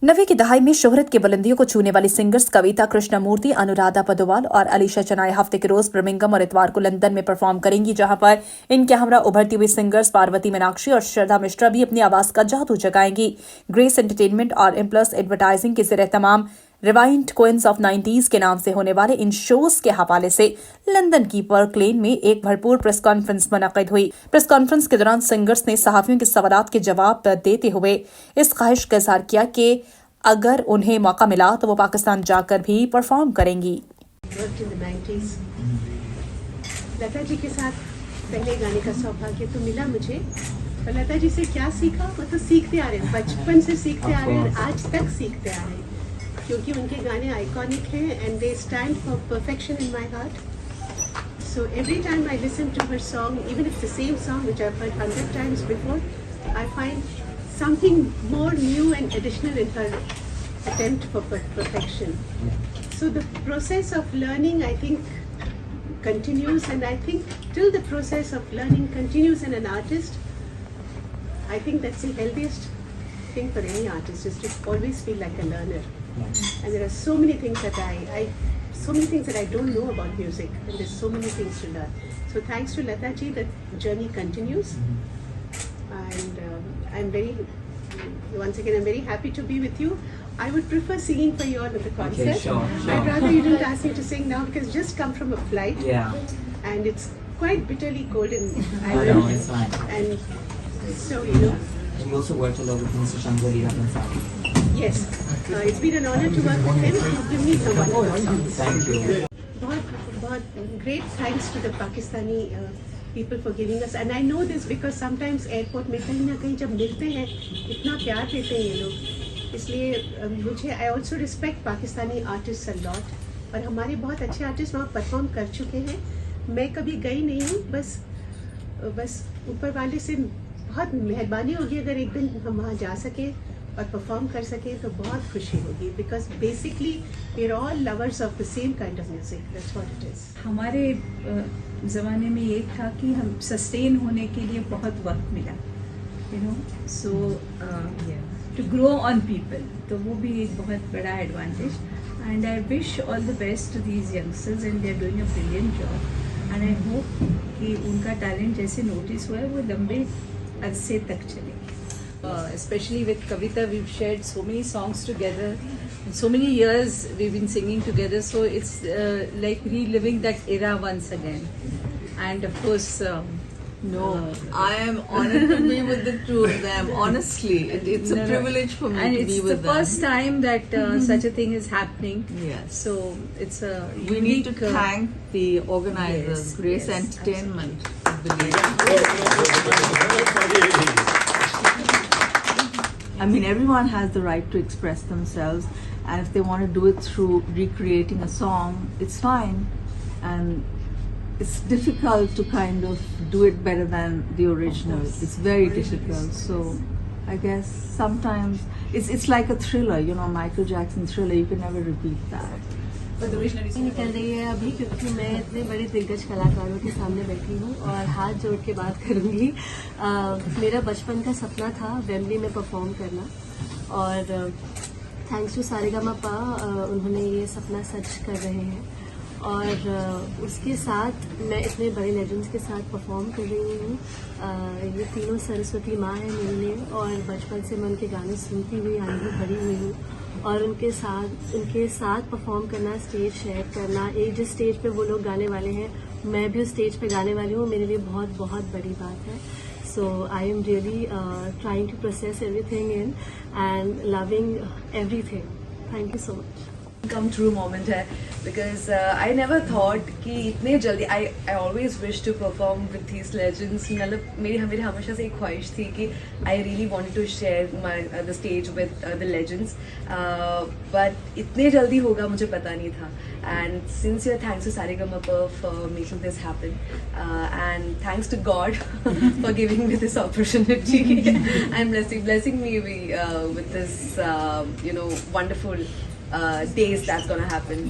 नवे की दहाई में शोहरत की बुलंदियों को छूने वाली सिंगर्स कविता कृष्णमूर्ति, अनुराधा पदोवाल और अलीशा चनाई हफ्ते के रोज बर्मिंघम और इतवार को लंदन में परफॉर्म करेंगी, जहां पर इनके हमरा उभरती हुई सिंगर्स पार्वती मीनाक्षी और श्रद्धा मिश्रा भी अपनी आवाज का जादू जगाएंगी। ग्रेस एंटरटेनमेंट और इम्प्लस एडवर्टाइजिंग के ज़रिए तमाम रिवाइंड क्वींस ऑफ 90s के नाम से होने वाले इन शोज के हवाले से लंदन की पार्क लेन में एक भरपूर प्रेस कॉन्फ्रेंस मुनक्किद हुई। प्रेस कॉन्फ्रेंस के दौरान सिंगर्स ने सहाफियों के सवालात के जवाब देते हुए इस ख्वाहिश का इजहार किया कि अगर उन्हें मौका मिला तो वो पाकिस्तान जाकर भी परफॉर्म करेंगी। लता जी के साथ पहले गाने का सौभाग्य तो मिला मुझे, और लता जी से क्या सीखा, वो तो सीखते आ रहे हैं, बचपन से सीखते आ रहे हैं और आज तक सीखते आ रहे हैं, क्योंकि उनके गाने आइकॉनिक हैं and they stand for perfection in my heart. So every time I listen to her song, even if the same song which I have heard 100 times before, I find something more new and additional in her attempt for perfection. So the process of learning, I think, continues, and I think till the process of learning continues in an artist, I think that's the healthiest thing for any artist, is to always feel like a learner. And there are so many things that I don't know about music, and there's so many things to learn. So thanks to Lata ji, the journey continues, and I'm very happy to be with you. I would prefer singing for you all at the concert. Okay, sure. I'd rather you didn't ask me to sing now, because just come from a flight. Yeah. And it's quite bitterly cold in I know, Ireland. it's fine. And so, And you also worked a lot with Mr. Shankar Raman. yes, it's been an honor to work with him. He's given me some wonderful songs. Thank you. बहुत great thanks to the Pakistani people for giving us, and I know this because sometimes airport में कहीं ना कहीं जब मिलते हैं इतना प्यार देते हैं ये लोग, इसलिए मुझे I also respect Pakistani artists a lot, और हमारे बहुत अच्छे आर्टिस्ट वहाँ परफॉर्म कर चुके हैं। मैं कभी गई नहीं हूँ, बस ऊपर वाले से बहुत मेहरबानी होगी अगर एक दिन हम वहाँ जा सके और परफॉर्म कर सके तो बहुत खुशी होगी, because basically we are all lovers of the same kind of music, that's what it is. हमारे ज़माने में ये था कि हम सस्टेन होने के लिए बहुत वक्त मिला, you know, so to grow on people, तो वो भी एक बहुत बड़ा advantage. And I wish all the best to these youngsters, and they are doing a brilliant job, and I hope कि उनका टैलेंट जैसे नोटिस हुआ है वो लंबे अरसे तक चले। Especially with Kavita, we've shared so many songs together, and so many years we've been singing together, so it's like reliving that era once again. And of course, I am honored to be with the two of them. Honestly, it's a privilege for me and to be it's with the them. first time that such a thing is happening. Yes. So it's a We need to unique, thank the organizers, yes, Grace yes, Entertainment. I mean, everyone has the right to express themselves, and if they want to do it through recreating a song, it's fine. And it's difficult to kind of do it better than the original. It's very difficult. So I guess sometimes it's like a thriller, you know, Michael Jackson thriller. You can never repeat that. निकल रही है अभी, क्योंकि मैं इतने बड़े दिग्गज कलाकारों के सामने बैठी हूँ और हाथ जोड़ के बात करूँगी। मेरा बचपन का सपना था वेम्बली में परफॉर्म करना, और थैंक्स टू सारेगामापा उन्होंने ये सपना सच कर रहे हैं, और उसके साथ मैं इतने बड़े लेजेंड्स के साथ परफॉर्म कर रही हूँ। ये तीनों सरस्वती माँ है मेरे लिए, और बचपन से मैं उनके गाने सुनती हुई आई हूँ, बड़ी हुई हूँ, और उनके साथ परफॉर्म करना, स्टेज शेयर करना, एक जिस स्टेज पे वो लोग गाने वाले हैं मैं भी उस स्टेज पे गाने वाली हूँ, मेरे लिए बहुत बहुत बड़ी बात है। So I am really trying to process everything in and loving everything. Thank you so much. Come true moment है, बिकॉज आई नेवर थॉट कि इतने जल्दी I always wish to perform with these legends. मतलब मेरी हमेशा से एक ख्वाहिश थी कि I really wanted to share my the stage with the legends, but इतने जल्दी होगा मुझे पता नहीं था। And sincere thanks to Sa Re Ga Ma Pa for making this happen, and thanks to God for giving me this opportunity and blessing me with this wonderful days that's gonna happen.